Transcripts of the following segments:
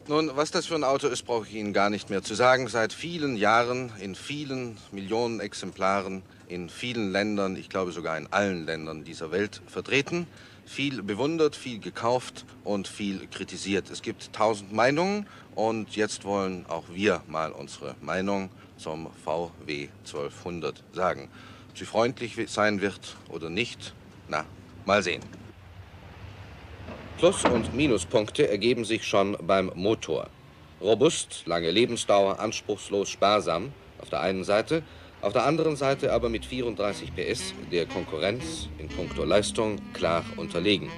Nun, was das für ein Auto ist, brauche ich Ihnen gar nicht mehr zu sagen. Seit vielen Jahren, in vielen Millionen Exemplaren, in vielen Ländern, ich glaube sogar in allen Ländern dieser Welt vertreten. Viel bewundert, viel gekauft und viel kritisiert. Es gibt 1000 Meinungen und jetzt wollen auch wir mal unsere Meinung zum VW 1200 sagen. Ob sie freundlich sein wird oder nicht, na, mal sehen. Plus- und Minuspunkte ergeben sich schon beim Motor. Robust, lange Lebensdauer, anspruchslos, sparsam auf der einen Seite, auf der anderen Seite aber mit 34 PS der Konkurrenz in puncto Leistung klar unterlegen.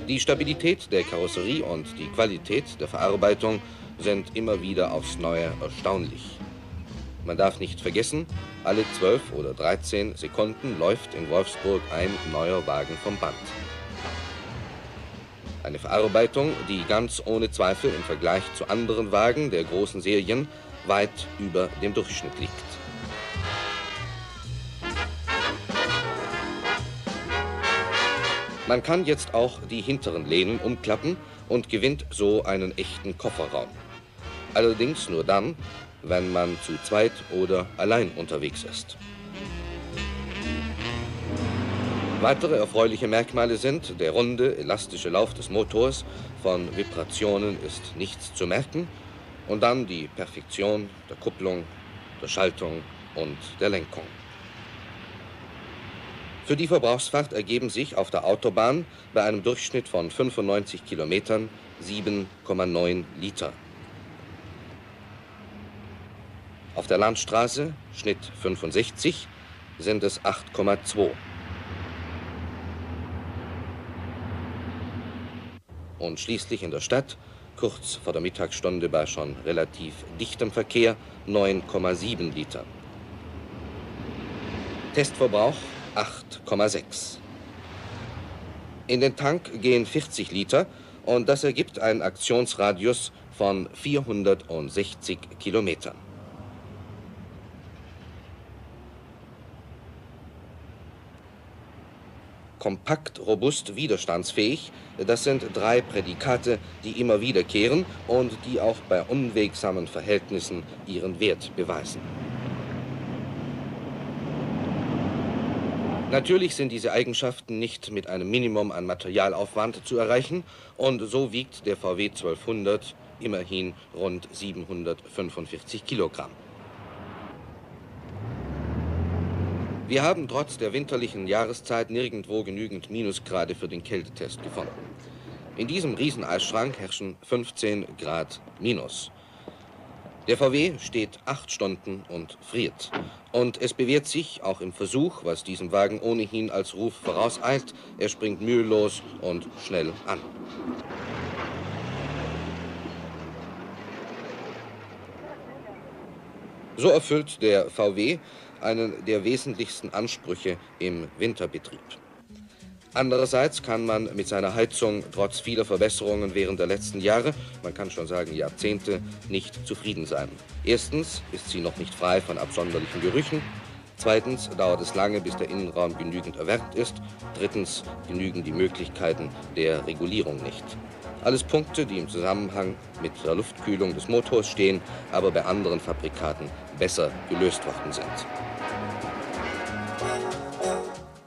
Die Stabilität der Karosserie und die Qualität der Verarbeitung sind immer wieder aufs Neue erstaunlich. Man darf nicht vergessen, alle 12 oder 13 Sekunden läuft in Wolfsburg ein neuer Wagen vom Band. Eine Verarbeitung, die ganz ohne Zweifel im Vergleich zu anderen Wagen der großen Serien weit über dem Durchschnitt liegt. Man kann jetzt auch die hinteren Lehnen umklappen und gewinnt so einen echten Kofferraum. Allerdings nur dann, wenn man zu zweit oder allein unterwegs ist. Weitere erfreuliche Merkmale sind der runde, elastische Lauf des Motors, von Vibrationen ist nichts zu merken, und dann die Perfektion der Kupplung, der Schaltung und der Lenkung. Für die Verbrauchsfahrt ergeben sich auf der Autobahn bei einem Durchschnitt von 95 Kilometern 7,9 Liter. Auf der Landstraße, Schnitt 65, sind es 8,2. Und schließlich in der Stadt, kurz vor der Mittagsstunde bei schon relativ dichtem Verkehr, 9,7 Liter. Testverbrauch 8,6. In den Tank gehen 40 Liter und das ergibt einen Aktionsradius von 460 Kilometern. Kompakt, robust, widerstandsfähig, das sind drei Prädikate, die immer wiederkehren und die auch bei unwegsamen Verhältnissen ihren Wert beweisen. Natürlich sind diese Eigenschaften nicht mit einem Minimum an Materialaufwand zu erreichen und so wiegt der VW 1200 immerhin rund 745 Kilogramm. Wir haben trotz der winterlichen Jahreszeit nirgendwo genügend Minusgrade für den Kältetest gefunden. In diesem Rieseneisschrank herrschen 15 Grad minus. Der VW steht 8 Stunden und friert. Und es bewährt sich auch im Versuch, was diesem Wagen ohnehin als Ruf vorauseilt, er springt mühelos und schnell an. So erfüllt der VW einen der wesentlichsten Ansprüche im Winterbetrieb. Andererseits kann man mit seiner Heizung trotz vieler Verbesserungen während der letzten Jahre, man kann schon sagen Jahrzehnte, nicht zufrieden sein. Erstens ist sie noch nicht frei von absonderlichen Gerüchen. Zweitens dauert es lange, bis der Innenraum genügend erwärmt ist. Drittens genügen die Möglichkeiten der Regulierung nicht. Alles Punkte, die im Zusammenhang mit der Luftkühlung des Motors stehen, aber bei anderen Fabrikaten besser gelöst worden sind.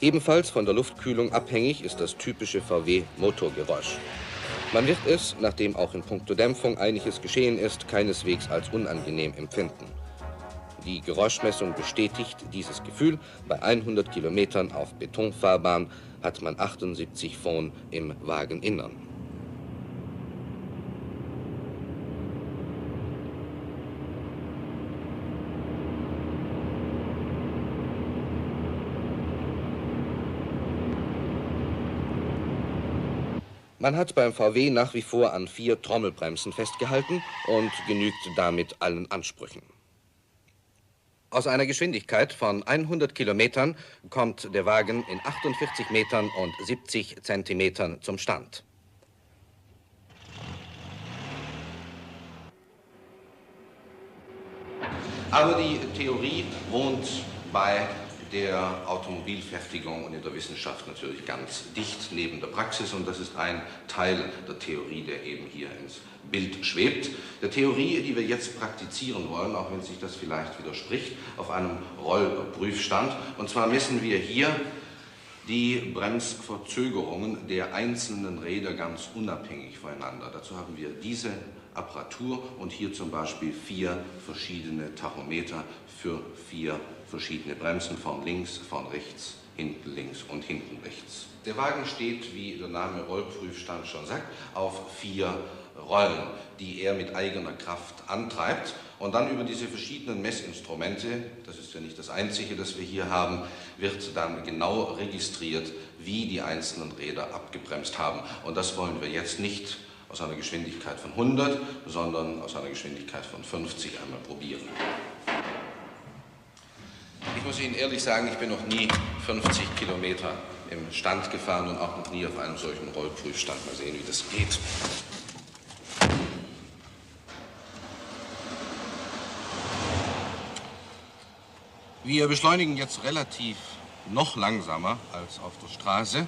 Ebenfalls von der Luftkühlung abhängig ist das typische VW-Motorgeräusch. Man wird es, nachdem auch in puncto Dämpfung einiges geschehen ist, keineswegs als unangenehm empfinden. Die Geräuschmessung bestätigt dieses Gefühl. Bei 100 Kilometern auf Betonfahrbahn hat man 78 Phon im Wageninnern. Man hat beim VW nach wie vor an 4 Trommelbremsen festgehalten und genügt damit allen Ansprüchen. Aus einer Geschwindigkeit von 100 Kilometern kommt der Wagen in 48 Metern und 70 Zentimetern zum Stand. Aber die Theorie wohnt bei der Automobilfertigung und in der Wissenschaft natürlich ganz dicht neben der Praxis, und das ist ein Teil der Theorie, der eben hier ins Bild schwebt. Der Theorie, die wir jetzt praktizieren wollen, auch wenn sich das vielleicht widerspricht, auf einem Rollprüfstand. Und zwar messen wir hier die Bremsverzögerungen der einzelnen Räder ganz unabhängig voneinander. Dazu haben wir diese Apparatur und hier zum Beispiel 4 verschiedene Tachometer für 4 verschiedene Bremsen, vorn links, vorn rechts, hinten links und hinten rechts. Der Wagen steht, wie der Name Rollprüfstand schon sagt, auf 4 Rollen, die er mit eigener Kraft antreibt. Und dann über diese verschiedenen Messinstrumente, das ist ja nicht das einzige, das wir hier haben, wird dann genau registriert, wie die einzelnen Räder abgebremst haben. Und das wollen wir jetzt nicht aus einer Geschwindigkeit von 100, sondern aus einer Geschwindigkeit von 50 einmal probieren. Ich muss Ihnen ehrlich sagen, ich bin noch nie 50 Kilometer im Stand gefahren und auch noch nie auf einem solchen Rollprüfstand. Mal sehen, wie das geht. Wir beschleunigen jetzt relativ noch langsamer als auf der Straße,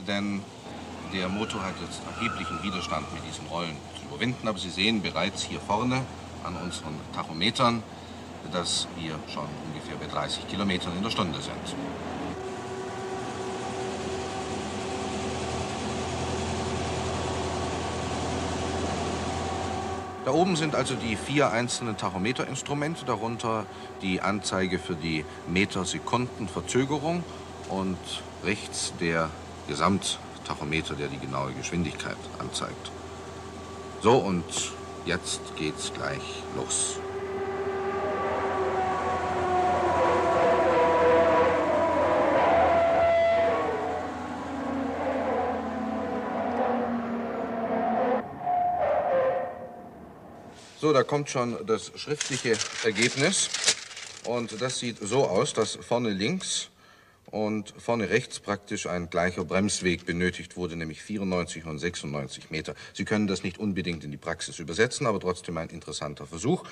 denn der Motor hat jetzt erheblichen Widerstand mit diesen Rollen zu überwinden. Aber Sie sehen bereits hier vorne an unseren Tachometern, dass wir schon ungefähr bei 30 Kilometern in der Stunde sind. Da oben sind also die 4 einzelnen Tachometerinstrumente, darunter die Anzeige für die Metersekunden-Verzögerung und rechts der Gesamttachometer, der die genaue Geschwindigkeit anzeigt. So, und jetzt geht's gleich los. So, da kommt schon das schriftliche Ergebnis und das sieht so aus, dass vorne links und vorne rechts praktisch ein gleicher Bremsweg benötigt wurde, nämlich 94 und 96 Meter. Sie können das nicht unbedingt in die Praxis übersetzen, aber trotzdem ein interessanter Versuch.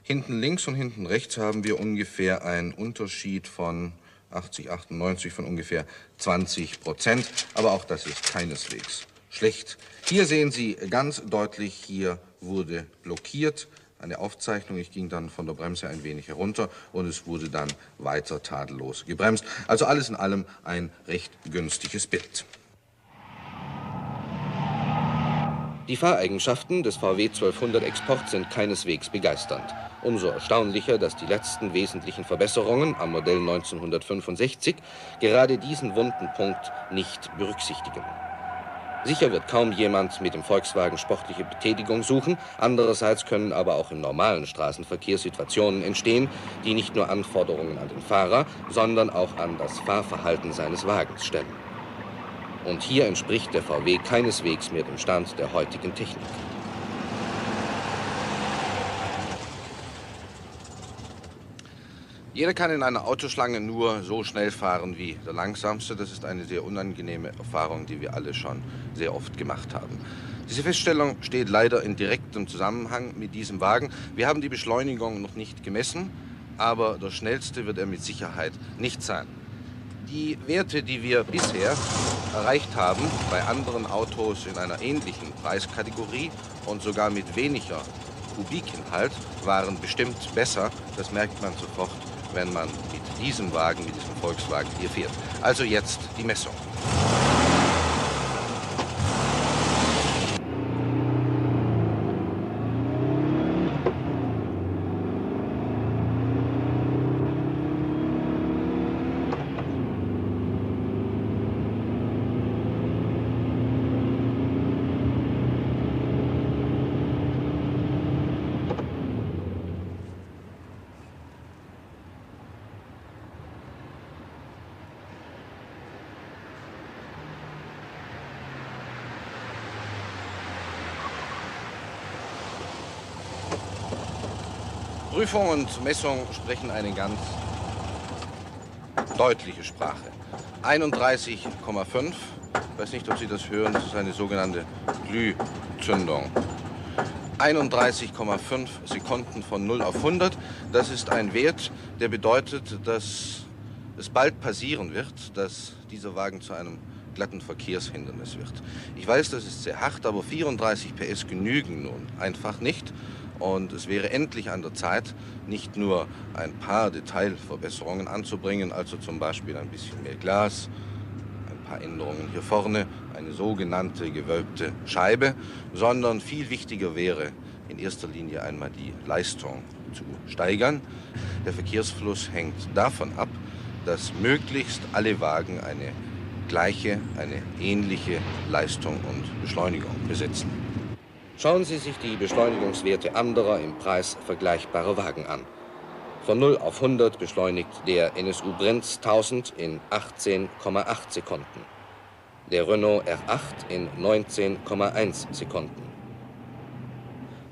Hinten links und hinten rechts haben wir ungefähr einen Unterschied von 80, 98 von ungefähr 20%, aber auch das ist keineswegs schlecht. Hier sehen Sie ganz deutlich, hier wurde blockiert, eine Aufzeichnung. Ich ging dann von der Bremse ein wenig herunter und es wurde dann weiter tadellos gebremst. Also alles in allem ein recht günstiges Bild. Die Fahreigenschaften des VW 1200 Export sind keineswegs begeisternd. Umso erstaunlicher, dass die letzten wesentlichen Verbesserungen am Modell 1965 gerade diesen wunden Punkt nicht berücksichtigen. Sicher wird kaum jemand mit dem Volkswagen sportliche Betätigung suchen. Andererseits können aber auch im normalen Straßenverkehr Situationen entstehen, die nicht nur Anforderungen an den Fahrer, sondern auch an das Fahrverhalten seines Wagens stellen. Und hier entspricht der VW keineswegs mehr dem Stand der heutigen Technik. Jeder kann in einer Autoschlange nur so schnell fahren wie der Langsamste. Das ist eine sehr unangenehme Erfahrung, die wir alle schon sehr oft gemacht haben. Diese Feststellung steht leider in direktem Zusammenhang mit diesem Wagen. Wir haben die Beschleunigung noch nicht gemessen, aber der schnellste wird er mit Sicherheit nicht sein. Die Werte, die wir bisher erreicht haben bei anderen Autos in einer ähnlichen Preiskategorie und sogar mit weniger Kubikinhalt, waren bestimmt besser. Das merkt man sofort, wenn man mit diesem Wagen, mit diesem Volkswagen hier fährt. Also jetzt die Messung. Prüfung und Messung sprechen eine ganz deutliche Sprache. 31,5, ich weiß nicht, ob Sie das hören, das ist eine sogenannte Glühzündung. 31,5 Sekunden von 0 auf 100, das ist ein Wert, der bedeutet, dass es bald passieren wird, dass dieser Wagen zu einem glatten Verkehrshindernis wird. Ich weiß, das ist sehr hart, aber 34 PS genügen nun einfach nicht. Und es wäre endlich an der Zeit, nicht nur ein paar Detailverbesserungen anzubringen, also zum Beispiel ein bisschen mehr Glas, ein paar Änderungen hier vorne, eine sogenannte gewölbte Scheibe, sondern viel wichtiger wäre in erster Linie einmal die Leistung zu steigern. Der Verkehrsfluss hängt davon ab, dass möglichst alle Wagen eine gleiche, eine ähnliche Leistung und Beschleunigung besitzen. Schauen Sie sich die Beschleunigungswerte anderer im Preis vergleichbarer Wagen an. Von 0 auf 100 beschleunigt der NSU Brinz 1000 in 18,8 Sekunden. Der Renault R8 in 19,1 Sekunden.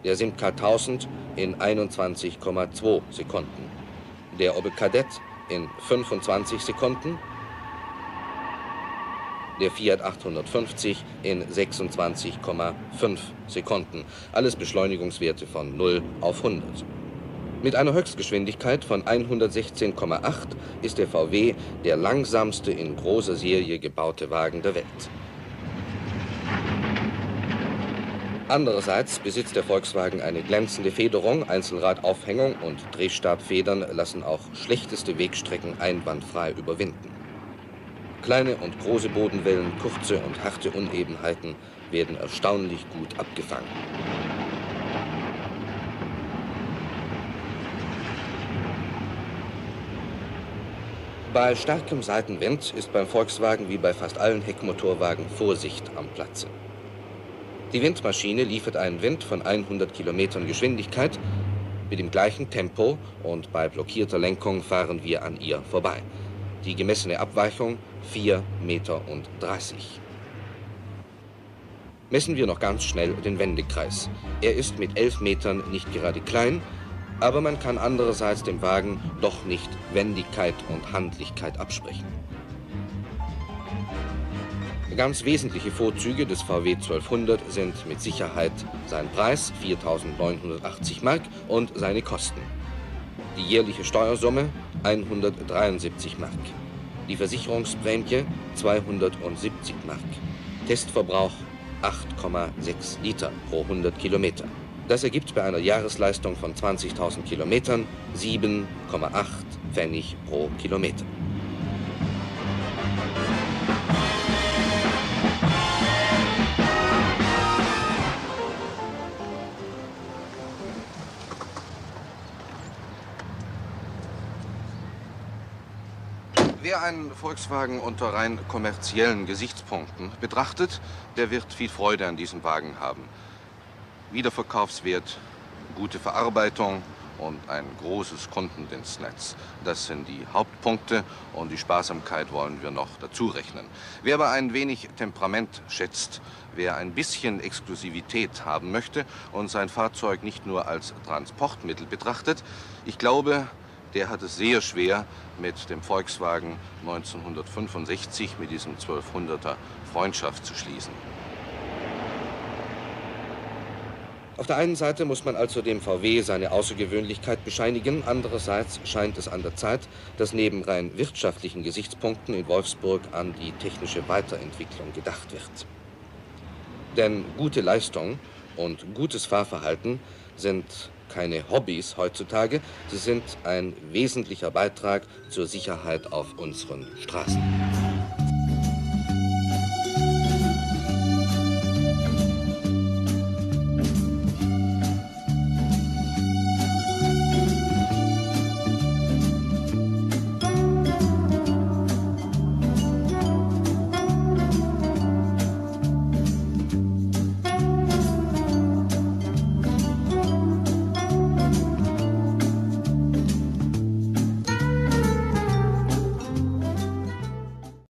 Der Simca 1000 in 21,2 Sekunden. Der Opel Kadett in 25 Sekunden. Der Fiat 850 in 26,5 Sekunden. Alles Beschleunigungswerte von 0 auf 100. Mit einer Höchstgeschwindigkeit von 116,8 ist der VW der langsamste in großer Serie gebaute Wagen der Welt. Andererseits besitzt der Volkswagen eine glänzende Federung, Einzelradaufhängung und Drehstabfedern lassen auch schlechteste Wegstrecken einwandfrei überwinden. Kleine und große Bodenwellen, kurze und harte Unebenheiten werden erstaunlich gut abgefangen. Bei starkem Seitenwind ist beim Volkswagen wie bei fast allen Heckmotorwagen Vorsicht am Platze. Die Windmaschine liefert einen Wind von 100 Kilometern Geschwindigkeit. Mit dem gleichen Tempo und bei blockierter Lenkung fahren wir an ihr vorbei. Die gemessene Abweichung 4,30 Meter. Messen wir noch ganz schnell den Wendekreis. Er ist mit 11 Metern nicht gerade klein, aber man kann andererseits dem Wagen doch nicht Wendigkeit und Handlichkeit absprechen. Ganz wesentliche Vorzüge des VW 1200 sind mit Sicherheit sein Preis, 4.980 Mark, und seine Kosten. Die jährliche Steuersumme 173 Mark. Die Versicherungsprämie 270 Mark. Testverbrauch 8,6 Liter pro 100 Kilometer. Das ergibt bei einer Jahresleistung von 20.000 Kilometern 7,8 Pfennig pro Kilometer. Wer einen Volkswagen unter rein kommerziellen Gesichtspunkten betrachtet, der wird viel Freude an diesem Wagen haben. Wiederverkaufswert, gute Verarbeitung und ein großes Kundendienstnetz. Das sind die Hauptpunkte und die Sparsamkeit wollen wir noch dazu rechnen. Wer aber ein wenig Temperament schätzt, wer ein bisschen Exklusivität haben möchte und sein Fahrzeug nicht nur als Transportmittel betrachtet, ich glaube, der hat es sehr schwer mit dem Volkswagen 1965, mit diesem 1200er Freundschaft zu schließen. Auf der einen Seite muss man also dem VW seine Außergewöhnlichkeit bescheinigen, andererseits scheint es an der Zeit, dass neben rein wirtschaftlichen Gesichtspunkten in Wolfsburg an die technische Weiterentwicklung gedacht wird. Denn gute Leistung und gutes Fahrverhalten sind keine Hobbys heutzutage, sie sind ein wesentlicher Beitrag zur Sicherheit auf unseren Straßen.